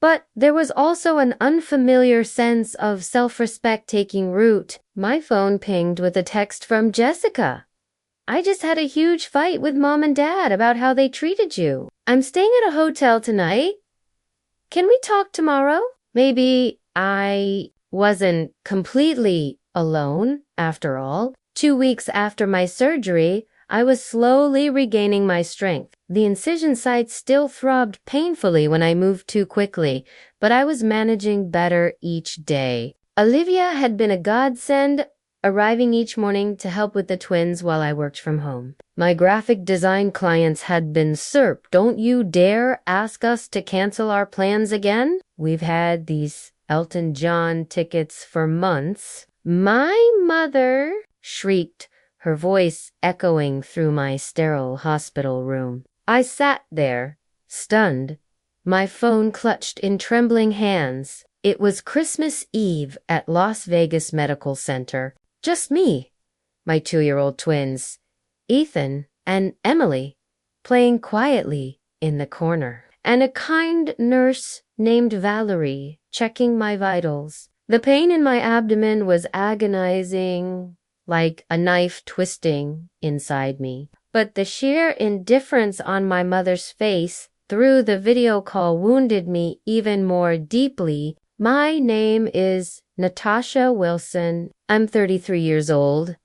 But there was also an unfamiliar sense of self-respect taking root. My phone pinged with a text from Jessica. I just had a huge fight with Mom and Dad about how they treated you. I'm staying at a hotel tonight. Can we talk tomorrow? Maybe I wasn't completely alone, after all. 2 weeks after my surgery, I was slowly regaining my strength. The incision site still throbbed painfully when I moved too quickly, but I was managing better each day. Olivia had been a godsend, arriving each morning to help with the twins while I worked from home. My graphic design clients had been SERP. Don't you dare ask us to cancel our plans again? We've had these Elton John tickets for months. My mother shrieked, her voice echoing through my sterile hospital room. I sat there, stunned, my phone clutched in trembling hands. It was Christmas Eve at Las Vegas Medical Center. Just me, my 2-year-old twins, Ethan and Emily, playing quietly in the corner, and a kind nurse named Valerie checking my vitals. The pain in my abdomen was agonizing, like a knife twisting inside me. But the sheer indifference on my mother's face through the video call wounded me even more deeply. My name is Natasha Wilson. I'm 33 years old,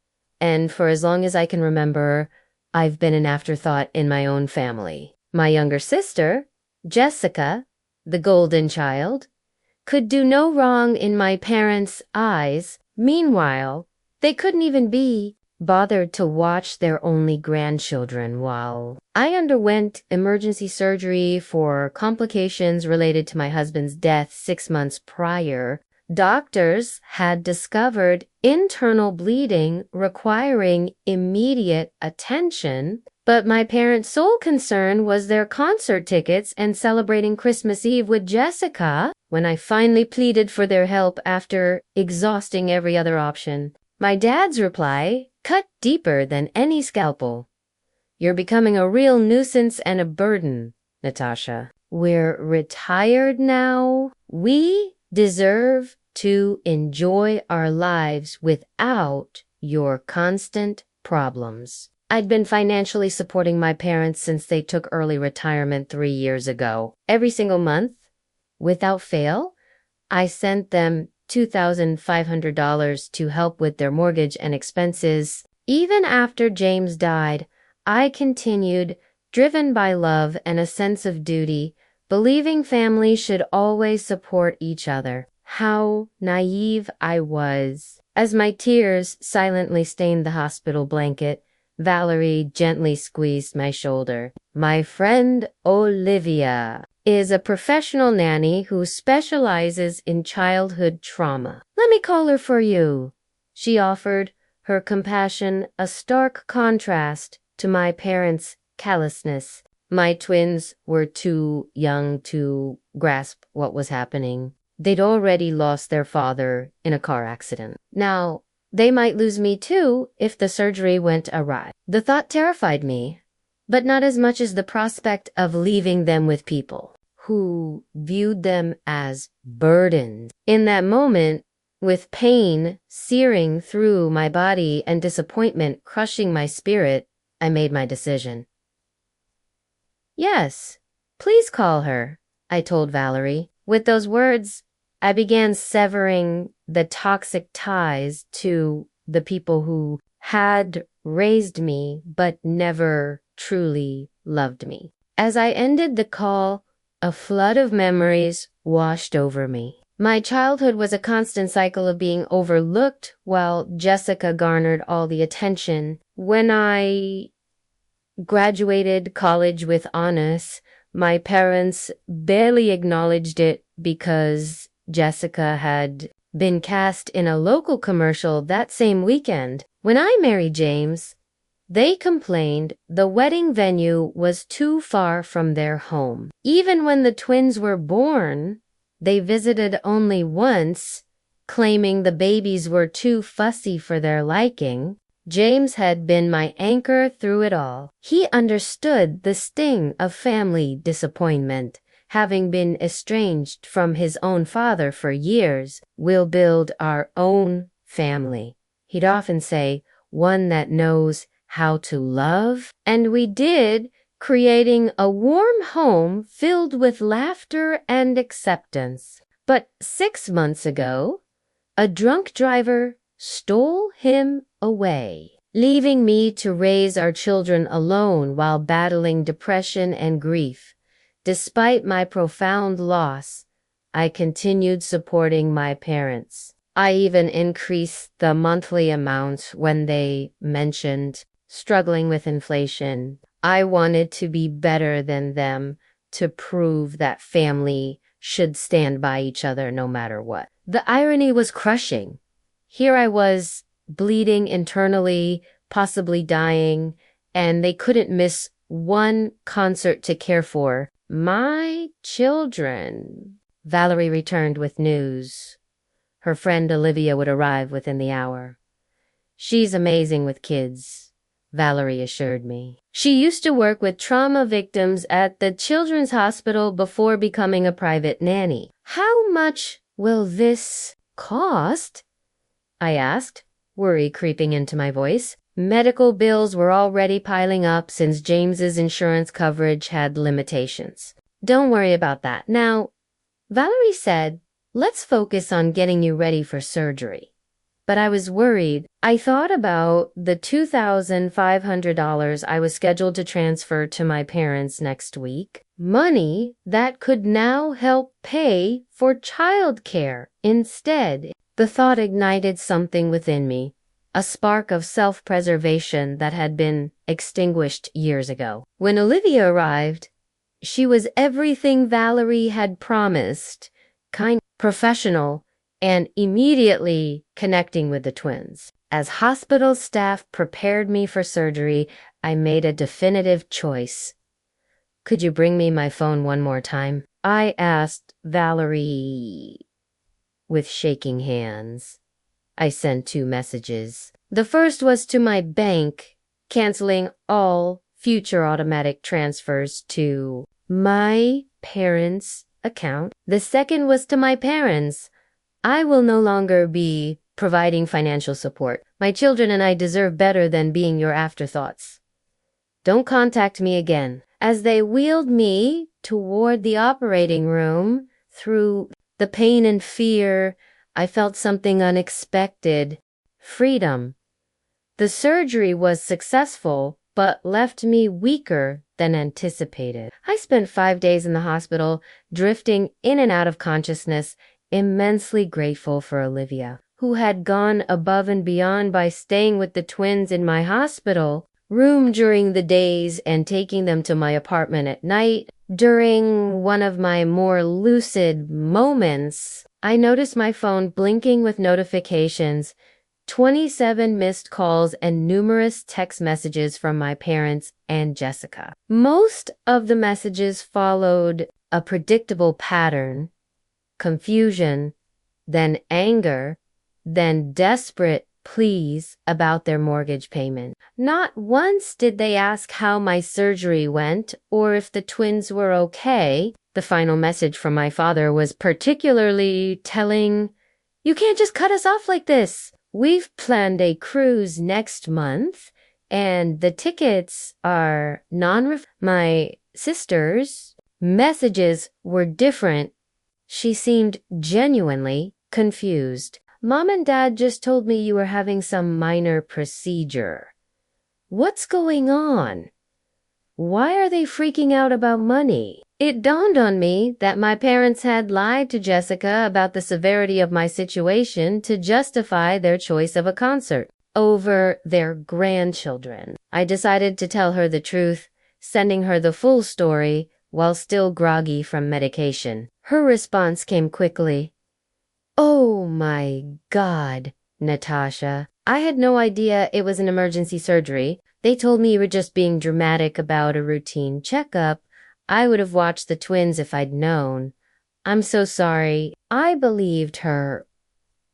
and for as long as I can remember, I've been an afterthought in my own family. My younger sister, Jessica, the golden child, could do no wrong in my parents' eyes. Meanwhile, they couldn't even be bothered to watch their only grandchildren while I underwent emergency surgery for complications related to my husband's death 6 months prior. Doctors had discovered internal bleeding requiring immediate attention, but my parents' sole concern was their concert tickets and celebrating Christmas Eve with Jessica. When I finally pleaded for their help after exhausting every other option, my dad's reply cut deeper than any scalpel. You're becoming a real nuisance and a burden, Natasha. We're retired now. We deserve to enjoy our lives without your constant problems. I'd been financially supporting my parents since they took early retirement 3 years ago. Every single month, without fail, I sent them $2,500 to help with their mortgage and expenses. Even after James died, I continued, driven by love and a sense of duty, believing families should always support each other. How naive I was. As my tears silently stained the hospital blanket, Valerie gently squeezed my shoulder. My friend Olivia is a professional nanny who specializes in childhood trauma. Let me call her for you, she offered, her compassion a stark contrast to my parents' callousness. My twins were too young to grasp what was happening. They'd already lost their father in a car accident. Now, they might lose me too if the surgery went awry. The thought terrified me, but not as much as the prospect of leaving them with people who viewed them as burdens. In that moment, with pain searing through my body and disappointment crushing my spirit, I made my decision. Yes, please call her, I told Valerie. With those words, I began severing the toxic ties to the people who had raised me but never truly loved me. As I ended the call, a flood of memories washed over me. My childhood was a constant cycle of being overlooked while Jessica garnered all the attention. When I graduated college with honors, my parents barely acknowledged it because Jessica had been cast in a local commercial that same weekend. When I married James, they complained the wedding venue was too far from their home. Even when the twins were born, they visited only once, claiming the babies were too fussy for their liking. James had been my anchor through it all. He understood the sting of family disappointment, having been estranged from his own father for years, we'll build our own family. He'd often say, one that knows how to love. And we did, creating a warm home filled with laughter and acceptance. But 6 months ago, a drunk driver stole him away, leaving me to raise our children alone while battling depression and grief. Despite my profound loss, I continued supporting my parents. I even increased the monthly amount when they mentioned struggling with inflation. I wanted to be better than them, to prove that family should stand by each other no matter what. The irony was crushing. Here I was, bleeding internally, possibly dying, and they couldn't miss one concert to care for my children. Valerie returned with news. Her friend Olivia would arrive within the hour. She's amazing with kids, Valerie assured me. She used to work with trauma victims at the Children's Hospital before becoming a private nanny. How much will this cost? I asked, worry creeping into my voice. Medical bills were already piling up since James's insurance coverage had limitations. Don't worry about that. Now, Valerie said, let's focus on getting you ready for surgery. But I was worried. I thought about the $2,500 I was scheduled to transfer to my parents next week. Money that could now help pay for childcare instead. The thought ignited something within me, a spark of self-preservation that had been extinguished years ago. When Olivia arrived, she was everything Valerie had promised, kind, professional, and immediately connecting with the twins. As hospital staff prepared me for surgery, I made a definitive choice. Could you bring me my phone one more time? I asked Valerie with shaking hands. I sent 2 messages. The first was to my bank, canceling all future automatic transfers to my parents' account. The second was to my parents. I will no longer be providing financial support. My children and I deserve better than being your afterthoughts. Don't contact me again. As they wheeled me toward the operating room, through the pain and fear, I felt something unexpected. Freedom. The surgery was successful, but left me weaker than anticipated. I spent 5 days in the hospital, drifting in and out of consciousness, immensely grateful for Olivia, who had gone above and beyond by staying with the twins in my hospital room during the days and taking them to my apartment at night. During one of my more lucid moments, I noticed my phone blinking with notifications, 27 missed calls, and numerous text messages from my parents and Jessica. Most of the messages followed a predictable pattern: confusion, then anger, then desperate pleas about their mortgage payment. Not once did they ask how my surgery went or if the twins were okay. The final message from my father was particularly telling. You can't just cut us off like this. We've planned a cruise next month, and the tickets are non-refundable. My sister's messages were different. She seemed genuinely confused. Mom and Dad just told me you were having some minor procedure. What's going on? Why are they freaking out about money? It dawned on me that my parents had lied to Jessica about the severity of my situation to justify their choice of a concert over their grandchildren. I decided to tell her the truth, sending her the full story while still groggy from medication. Her response came quickly. Oh my God, Natasha. I had no idea it was an emergency surgery. They told me you were just being dramatic about a routine checkup. I would have watched the twins if I'd known. I'm so sorry. I believed her.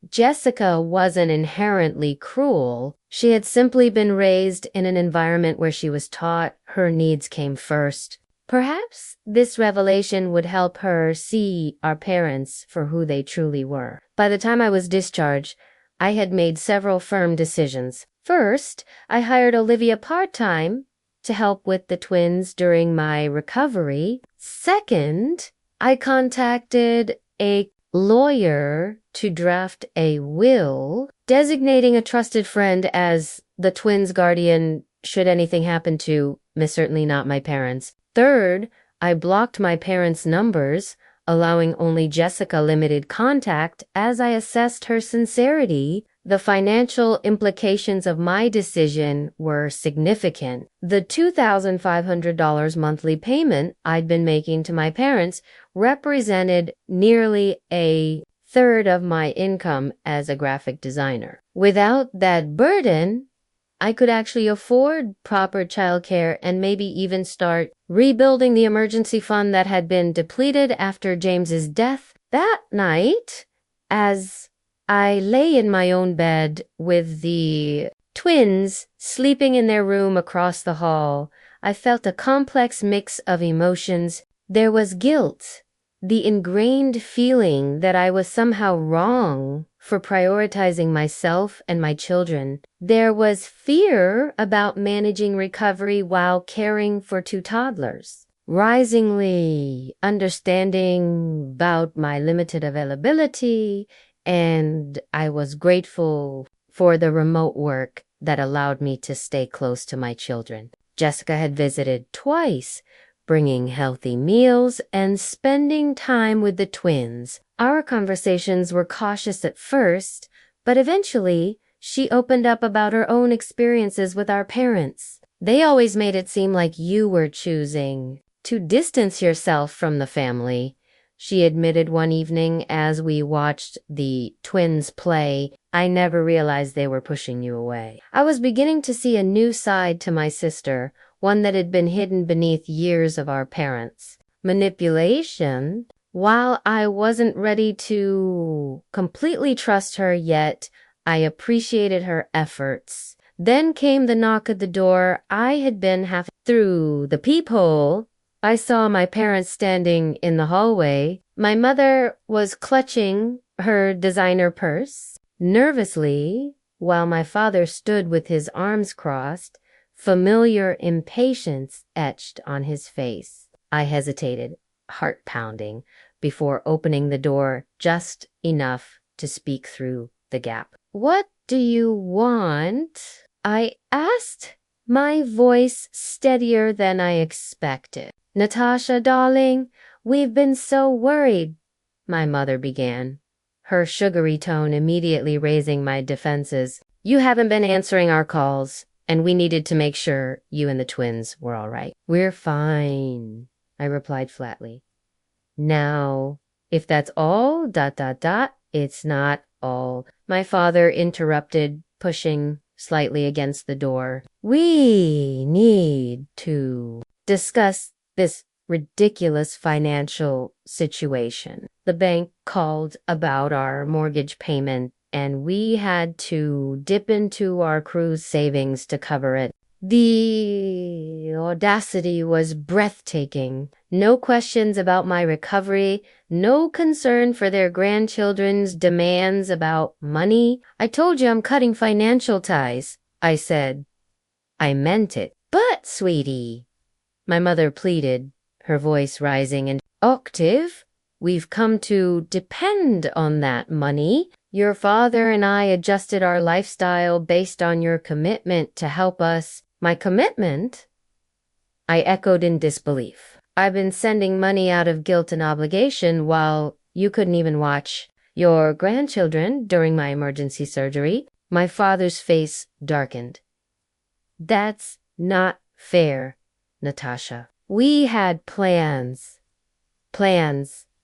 Jessica wasn't inherently cruel. She had simply been raised in an environment where she was taught her needs came first. Perhaps this revelation would help her see our parents for who they truly were. By the time I was discharged, I had made several firm decisions. First, I hired Olivia part-time to help with the twins during my recovery. Second, I contacted a lawyer to draft a will, designating a trusted friend as the twins' guardian should anything happen to, certainly not my parents. Third, I blocked my parents' numbers, allowing only Jessica limited contact as I assessed her sincerity. The financial implications of my decision were significant. The $2,500 monthly payment I'd been making to my parents represented nearly a third of my income as a graphic designer. Without that burden, I could actually afford proper childcare and maybe even start rebuilding the emergency fund that had been depleted after James's death. That night, as I lay in my own bed with the twins sleeping in their room across the hall, I felt a complex mix of emotions. There was guilt, the ingrained feeling that I was somehow wrong for prioritizing myself and my children. There was fear about managing recovery while caring for two toddlers. Risingly understanding about my limited availability, and I was grateful for the remote work that allowed me to stay close to my children. Jessica had visited twice, bringing healthy meals and spending time with the twins. Our conversations were cautious at first, but eventually she opened up about her own experiences with our parents. They always made it seem like you were choosing to distance yourself from the family, she admitted one evening as we watched the twins play. I never realized they were pushing you away. I was beginning to see a new side to my sister, one that had been hidden beneath years of our parents. Manipulation. While I wasn't ready to completely trust her yet, I appreciated her efforts. Then came the knock at the door. I had been half through the peephole. I saw my parents standing in the hallway. My mother was clutching her designer purse nervously, while my father stood with his arms crossed, familiar impatience etched on his face. I hesitated, heart pounding, before opening the door just enough to speak through the gap. "What do you want?" I asked, my voice steadier than I expected. "Natasha, darling, we've been so worried," my mother began, her sugary tone immediately raising my defenses. "You haven't been answering our calls, and we needed to make sure you and the twins were all right." "We're fine," I replied flatly. "Now, if that's all, it's not all," my father interrupted, pushing slightly against the door. "We need to discuss this ridiculous financial situation. The bank called about our mortgage payment, and we had to dip into our cruise savings to cover it. The audacity was breathtaking. No questions about my recovery, no concern for their grandchildren's demands about money. "I told you I'm cutting financial ties," I said. I meant it. "But, sweetie," my mother pleaded, her voice rising an octave, "we've come to depend on that money. Your father and I adjusted our lifestyle based on your commitment to help us." "My commitment?" I echoed in disbelief. "I've been sending money out of guilt and obligation while you couldn't even watch your grandchildren during my emergency surgery." My father's face darkened. "That's not fair, Natasha. We had plans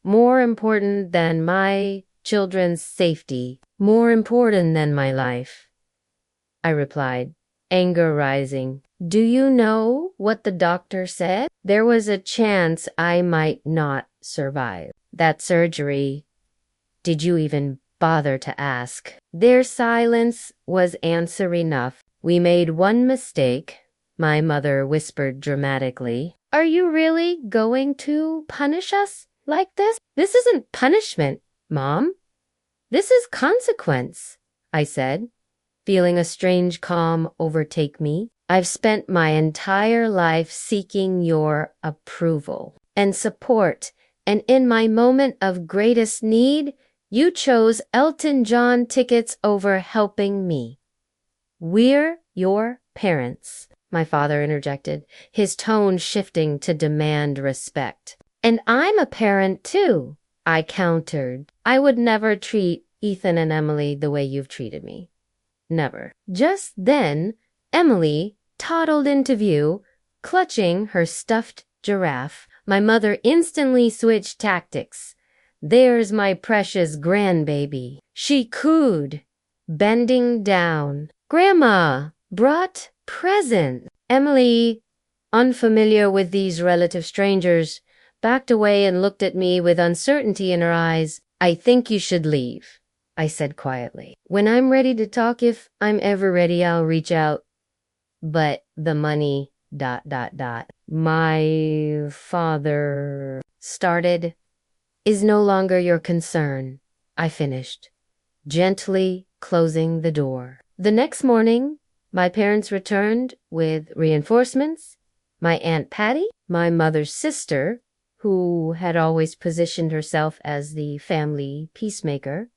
more important than my children's safety, more important than my life," I replied, anger rising. "Do you know what the doctor said? There was a chance I might not survive that surgery. Did you even bother to ask?" Their silence was answer enough. "We made one mistake," my mother whispered dramatically. Are you really going to punish us like this? This isn't punishment, Mom. This is consequence, I said, feeling a strange calm overtake me. I've spent my entire life seeking your approval and support, and in my moment of greatest need, you chose Elton John tickets over helping me. We're your parents, my father interjected, his tone shifting to demand respect. And I'm a parent too, I countered. I would never treat Ethan and Emily the way you've treated me. Never. Just then, Emily toddled into view, clutching her stuffed giraffe. My mother instantly switched tactics. There's my precious grandbaby, she cooed, bending down. Grandma brought presents. Emily, unfamiliar with these relative strangers, backed away and looked at me with uncertainty in her eyes. I think you should leave, I said quietly. When I'm ready to talk, if I'm ever ready, I'll reach out. But the money, ... My father started, is no longer your concern, I finished, gently closing the door. The next morning, my parents returned with reinforcements. My Aunt Patty, my mother's sister, who had always positioned herself as the family peacemaker.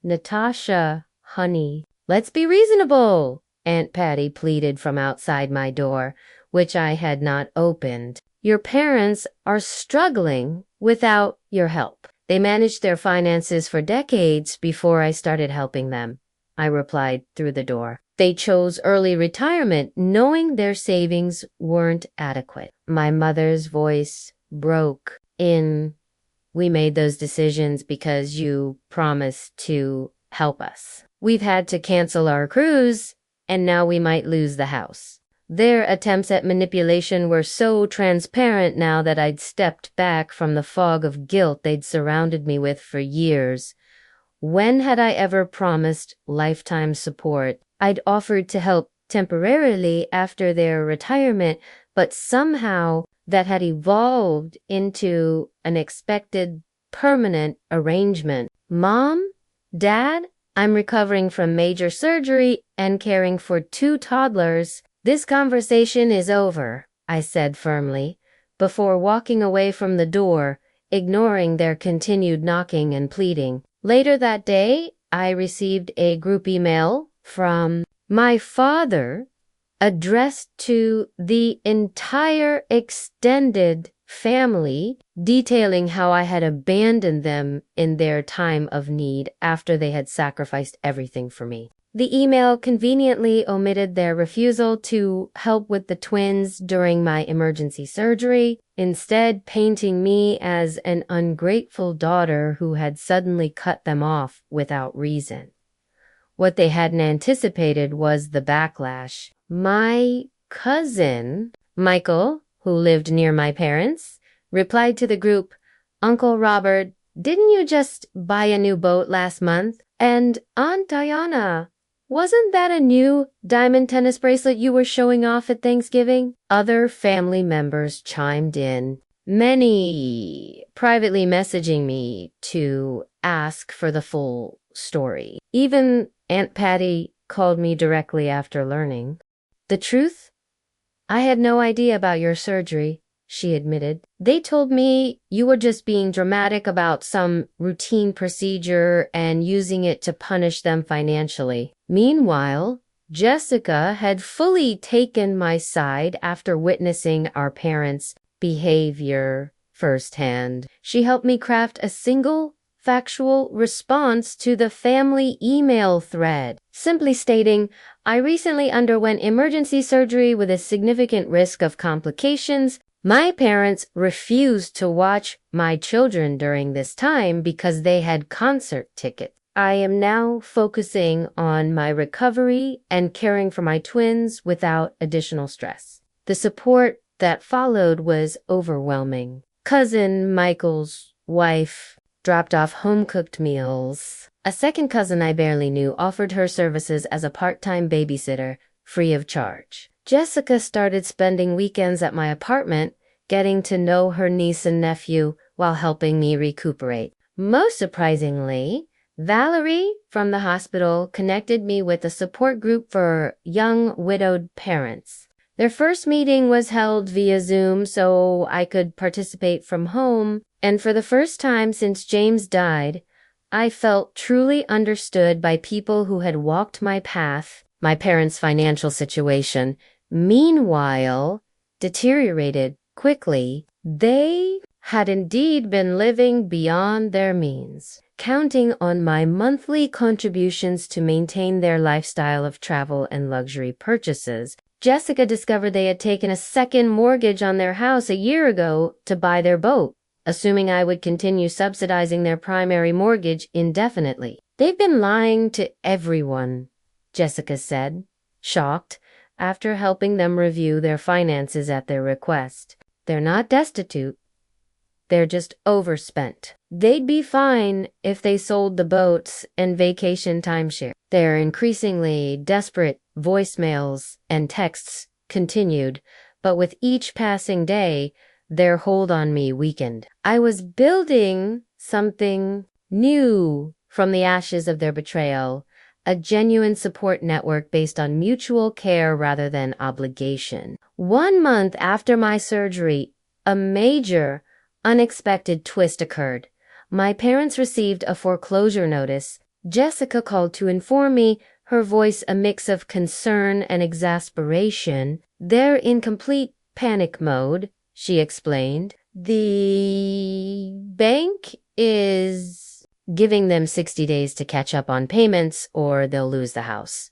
Natasha, honey, let's be reasonable, Aunt Patty pleaded from outside my door, which I had not opened. Your parents are struggling without your help. They managed their finances for decades before I started helping them, I replied through the door. They chose early retirement knowing their savings weren't adequate. My mother's voice broke in, we made those decisions because you promised to help us. We've had to cancel our cruise, and now we might lose the house. Their attempts at manipulation were so transparent now that I'd stepped back from the fog of guilt they'd surrounded me with for years. When had I ever promised lifetime support? I'd offered to help temporarily after their retirement, but somehow that had evolved into an expected permanent arrangement. Mom? Dad? I'm recovering from major surgery and caring for 2 toddlers. This conversation is over, I said firmly, before walking away from the door, ignoring their continued knocking and pleading. Later that day, I received a group email from my father addressed to the entire extended family, detailing how I had abandoned them in their time of need after they had sacrificed everything for me. The email conveniently omitted their refusal to help with the twins during my emergency surgery, instead painting me as an ungrateful daughter who had suddenly cut them off without reason. What they hadn't anticipated was the backlash. My cousin, Michael, who lived near my parents, replied to the group, Uncle Robert, didn't you just buy a new boat last month? And Aunt Diana, wasn't that a new diamond tennis bracelet you were showing off at Thanksgiving? Other family members chimed in, many privately messaging me to ask for the full story. Even Aunt Patty called me directly after learning. The truth? I had no idea about your surgery, she admitted. They told me you were just being dramatic about some routine procedure and using it to punish them financially. Meanwhile, Jessica had fully taken my side after witnessing our parents' behavior firsthand. She helped me craft a single factual response to the family email thread, simply stating, I recently underwent emergency surgery with a significant risk of complications. My parents refused to watch my children during this time because they had concert tickets. I am now focusing on my recovery and caring for my twins without additional stress. The support that followed was overwhelming. Cousin Michael's wife dropped off home-cooked meals. A second cousin I barely knew offered her services as a part-time babysitter, free of charge. Jessica started spending weekends at my apartment, getting to know her niece and nephew while helping me recuperate. Most surprisingly, Valerie from the hospital connected me with a support group for young widowed parents. Their first meeting was held via Zoom so I could participate from home, and for the first time since James died, I felt truly understood by people who had walked my path. My parents' financial situation, meanwhile, deteriorated quickly. They had indeed been living beyond their means, counting on my monthly contributions to maintain their lifestyle of travel and luxury purchases. Jessica discovered they had taken a second mortgage on their house a year ago to buy their boat, assuming I would continue subsidizing their primary mortgage indefinitely. "They've been lying to everyone," Jessica said, shocked, after helping them review their finances at their request. "They're not destitute. They're just overspent. They'd be fine if they sold the boats and vacation timeshare." Their increasingly desperate voicemails and texts continued, but with each passing day, their hold on me weakened. I was building something new from the ashes of their betrayal, a genuine support network based on mutual care rather than obligation. 1 month after my surgery, a major, unexpected twist occurred. My parents received a foreclosure notice. Jessica called to inform me, her voice a mix of concern and exasperation. "They're in complete panic mode," she explained. "The bank is giving them 60 days to catch up on payments or they'll lose the house."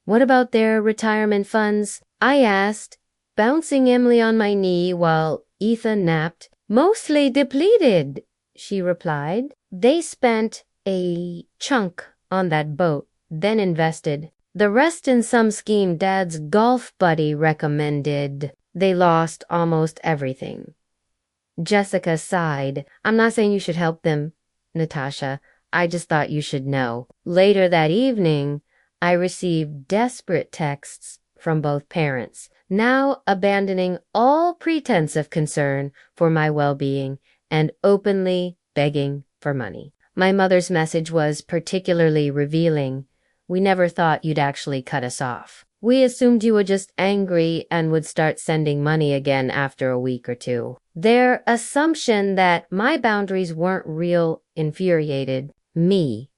"What about their retirement funds?" I asked, bouncing Emily on my knee while Ethan napped. "Mostly depleted," she replied. "They spent a chunk on that boat, then invested the rest in some scheme Dad's golf buddy recommended. They lost almost everything." Jessica sighed. "I'm not saying you should help them, Natasha. I just thought you should know." Later that evening, I received desperate texts from both parents, now abandoning all pretense of concern for my well-being and openly begging for money. My mother's message was particularly revealing. "We never thought you'd actually cut us off. We assumed you were just angry and would start sending money again after a week or two." Their assumption that my boundaries weren't real infuriated me.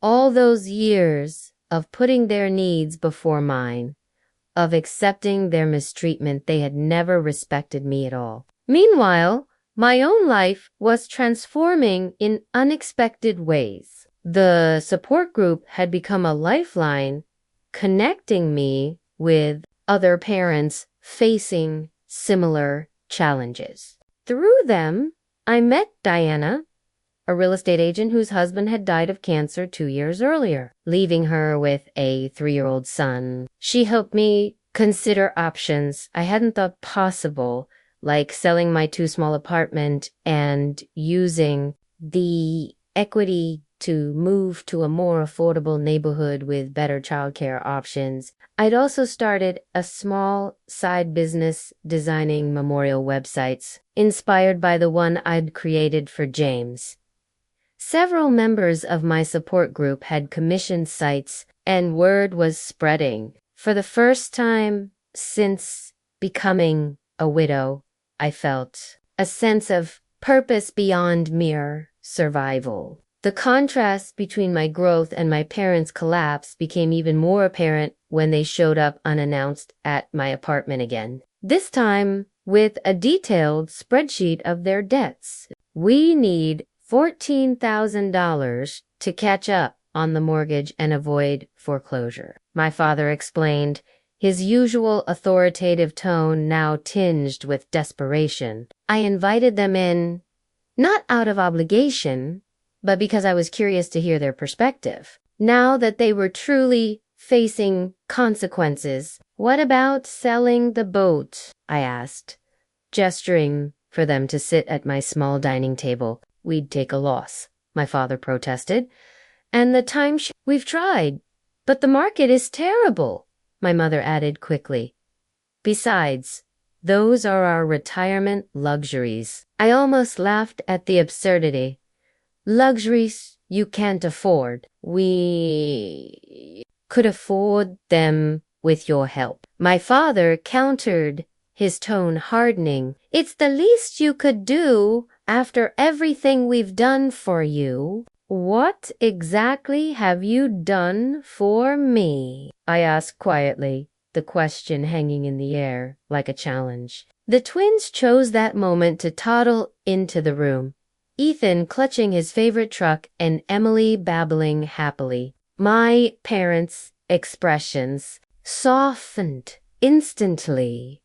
All those years of putting their needs before mine, of accepting their mistreatment, they had never respected me at all. Meanwhile, my own life was transforming in unexpected ways. The support group had become a lifeline, connecting me with other parents facing similar challenges. Through them, I met Diana, a real estate agent whose husband had died of cancer 2 years earlier, leaving her with a 3-year-old son. She helped me consider options I hadn't thought possible, like selling my 2-small apartment and using the equity to move to a more affordable neighborhood with better childcare options. I'd also started a small side business designing memorial websites, inspired by the one I'd created for James. Several members of my support group had commissioned sites, and word was spreading. For the first time since becoming a widow, I felt a sense of purpose beyond mere survival. The contrast between my growth and my parents' collapse became even more apparent when they showed up unannounced at my apartment again, this time with a detailed spreadsheet of their debts. "We need $14,000 to catch up on the mortgage and avoid foreclosure," my father explained, his usual authoritative tone now tinged with desperation. I invited them in, not out of obligation, but because I was curious to hear their perspective. Now that they were truly facing consequences, "What about selling the boat?" I asked, gesturing for them to sit at my small dining table. "We'd take a loss," my father protested. "And the timeshare?" "We've tried, but the market is terrible," my mother added quickly. "Besides, Those are our retirement luxuries. I almost laughed at the absurdity. Luxuries you can't afford. We could afford them with your help. My father countered, his tone hardening. It's the least you could do after everything we've done for you. What exactly have you done for me? I asked quietly, the question hanging in the air like a challenge. The twins chose that moment to toddle into the room, Ethan clutching his favorite truck and Emily babbling happily. My parents' expressions softened instantly.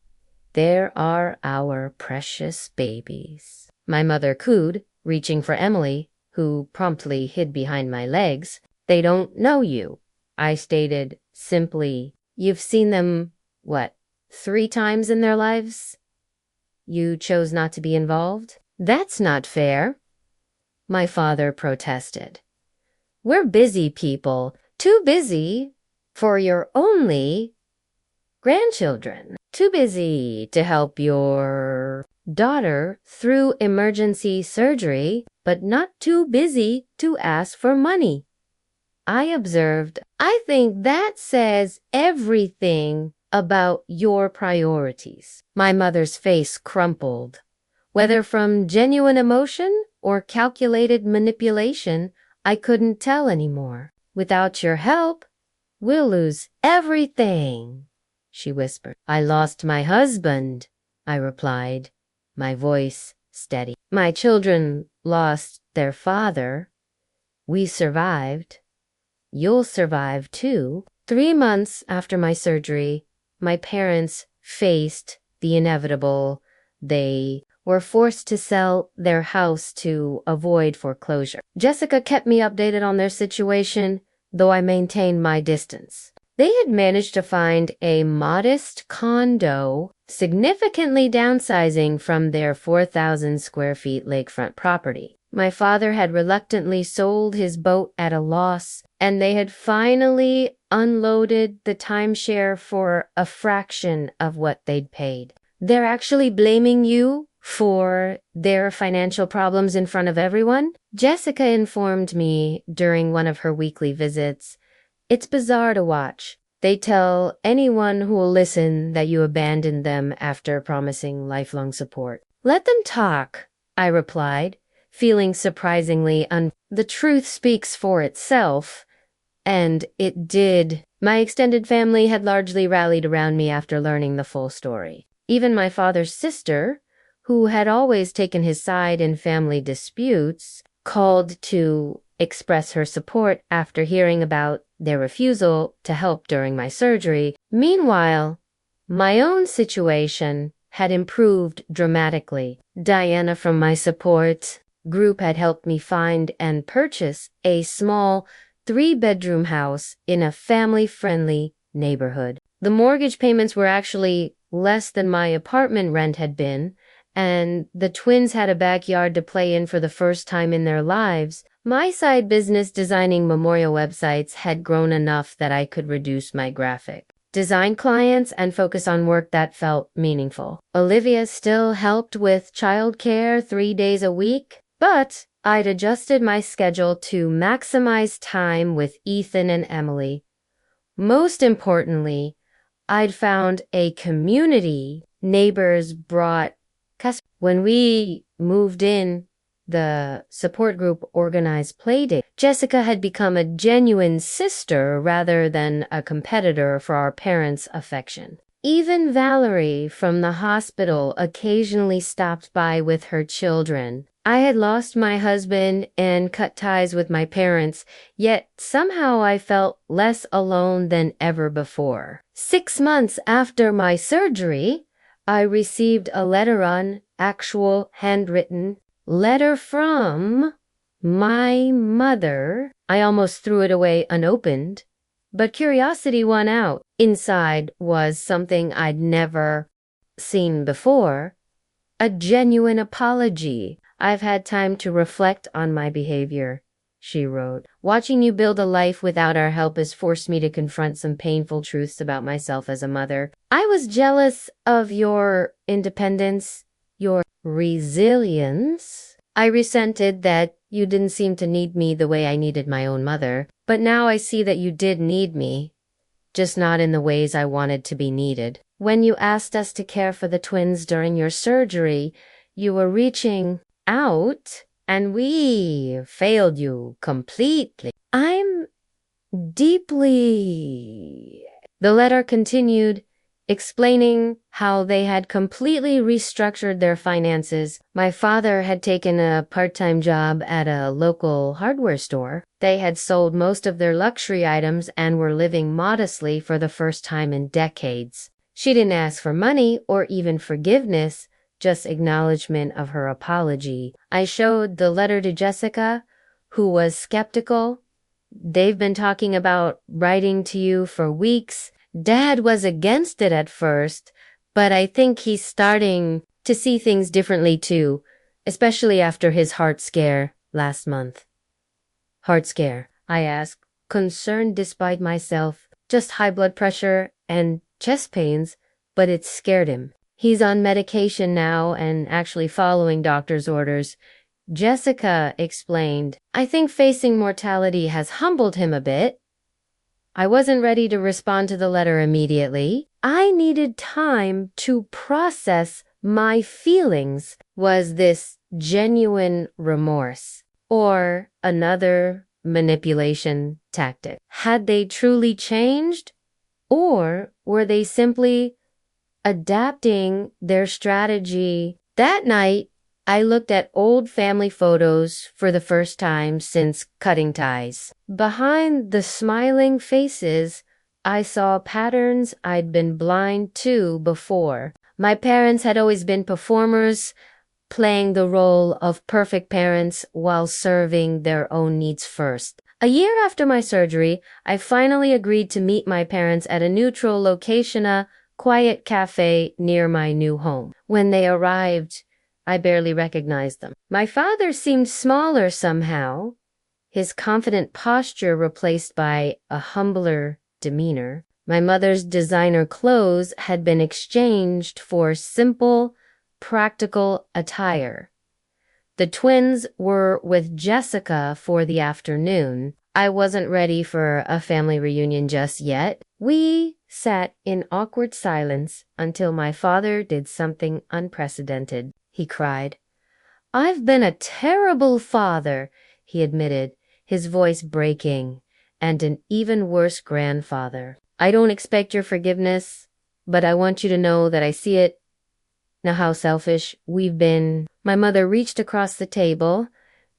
There are our precious babies. My mother cooed, reaching for Emily, who promptly hid behind my legs. They don't know you. I stated simply, you've seen them, 3 times in their lives? You chose not to be involved? That's not fair, my father protested. We're busy people, too busy for your only grandchildren, too busy to help your daughter through emergency surgery, but not too busy to ask for money. I observed, I think that says everything about your priorities. My mother's face crumpled. Whether from genuine emotion or calculated manipulation, I couldn't tell anymore. Without your help, we'll lose everything, she whispered. I lost my husband, I replied, my voice steady. My children lost their father. We survived. You'll survive too. 3 months after my surgery, my parents faced the inevitable. They were forced to sell their house to avoid foreclosure. Jessica kept me updated on their situation, though I maintained my distance. They had managed to find a modest condo, significantly downsizing from their 4,000 square feet lakefront property. My father had reluctantly sold his boat at a loss, and they had finally unloaded the timeshare for a fraction of what they'd paid. They're actually blaming you for their financial problems in front of everyone? Jessica informed me during one of her weekly visits. It's bizarre to watch. They tell anyone who will listen that you abandoned them after promising lifelong support. Let them talk, I replied, feeling surprisingly the truth speaks for itself, and it did. My extended family had largely rallied around me after learning the full story. Even my father's sister, who had always taken his side in family disputes, called to express her support after hearing about their refusal to help during my surgery. Meanwhile, my own situation had improved dramatically. Diana from my support group had helped me find and purchase a small 3-bedroom house in a family-friendly neighborhood. The mortgage payments were actually less than my apartment rent had been, and the twins had a backyard to play in for the first time in their lives. My side business designing memorial websites had grown enough that I could reduce my graphic design clients and focus on work that felt meaningful. Olivia still helped with childcare 3 days a week, but I'd adjusted my schedule to maximize time with Ethan and Emily. Most importantly, I'd found a community. Neighbors brought customers. When we moved in, the support group organized playdate. Jessica had become a genuine sister rather than a competitor for our parents' affection. Even Valerie from the hospital occasionally stopped by with her children. I had lost my husband and cut ties with my parents, yet somehow I felt less alone than ever before. 6 months after my surgery, I received a letter on actual handwritten letter from my mother. I almost threw it away unopened, but curiosity won out. Inside was something I'd never seen before, a genuine apology. I've had time to reflect on my behavior, she wrote. Watching you build a life without our help has forced me to confront some painful truths about myself as a mother. I was jealous of your independence, your resilience. I resented that you didn't seem to need me the way I needed my own mother. But now I see that you did need me, just not in the ways I wanted to be needed. When you asked us to care for the twins during your surgery, you were reaching out, and we failed you completely. I'm deeply... The letter continued, explaining how they had completely restructured their finances. My father had taken a part-time job at a local hardware store. They had sold most of their luxury items and were living modestly for the first time in decades. She didn't ask for money or even forgiveness, just acknowledgement of her apology. I showed the letter to Jessica, who was skeptical. They've been talking about writing to you for weeks. Dad was against it at first, but I think he's starting to see things differently too, especially after his heart scare last month. Heart scare? I asked, concerned despite myself. Just high blood pressure and chest pains, but it scared him. He's on medication now and actually following doctor's orders. Jessica explained, I think facing mortality has humbled him a bit. I wasn't ready to respond to the letter immediately. I needed time to process my feelings. Was this genuine remorse or another manipulation tactic? Had they truly changed, or were they simply adapting their strategy? That night, I looked at old family photos for the first time since cutting ties. Behind the smiling faces, I saw patterns I'd been blind to before. My parents had always been performers, playing the role of perfect parents while serving their own needs first. A year after my surgery, I finally agreed to meet my parents at a neutral location, a quiet cafe near my new home. When they arrived, I barely recognized them. My father seemed smaller somehow, his confident posture replaced by a humbler demeanor. My mother's designer clothes had been exchanged for simple, practical attire. The twins were with Jessica for the afternoon. I wasn't ready for a family reunion just yet. We sat in awkward silence until my father did something unprecedented. He cried. I've been a terrible father, he admitted, his voice breaking, and an even worse grandfather. I don't expect your forgiveness, but I want you to know that I see it. Now how selfish we've been. My mother reached across the table,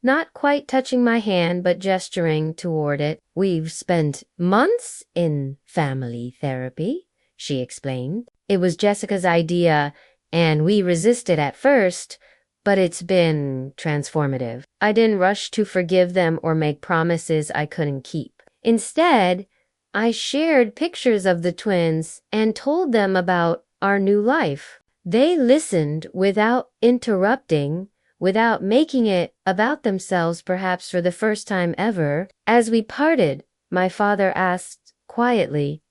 not quite touching my hand, but gesturing toward it. We've spent months in family therapy, she explained. It was Jessica's idea, and we resisted at first, but it's been transformative. I didn't rush to forgive them or make promises I couldn't keep. Instead, I shared pictures of the twins and told them about our new life. They listened without interrupting, without making it about themselves, perhaps for the first time ever. As we parted, my father asked quietly,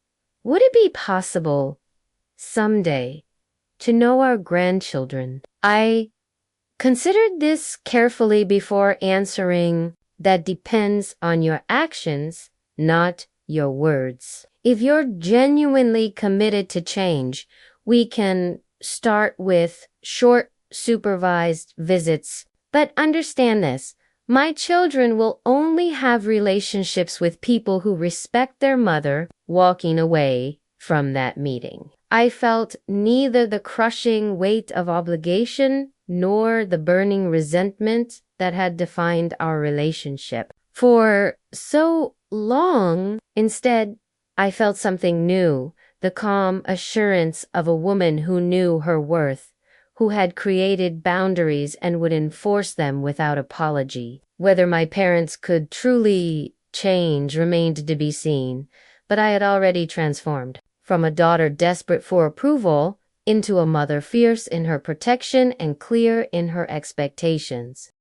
would it be possible someday to know our grandchildren? I considered this carefully before answering, that depends on your actions, not your words. If you're genuinely committed to change, we can start with short supervised visits. But understand this, my children will only have relationships with people who respect their mother walking away from that meeting. I felt neither the crushing weight of obligation nor the burning resentment that had defined our relationship for so long. Instead, I felt something new, the calm assurance of a woman who knew her worth, who had created boundaries and would enforce them without apology. Whether my parents could truly change remained to be seen, but I had already transformed. From a daughter desperate for approval into a mother fierce in her protection and clear in her expectations.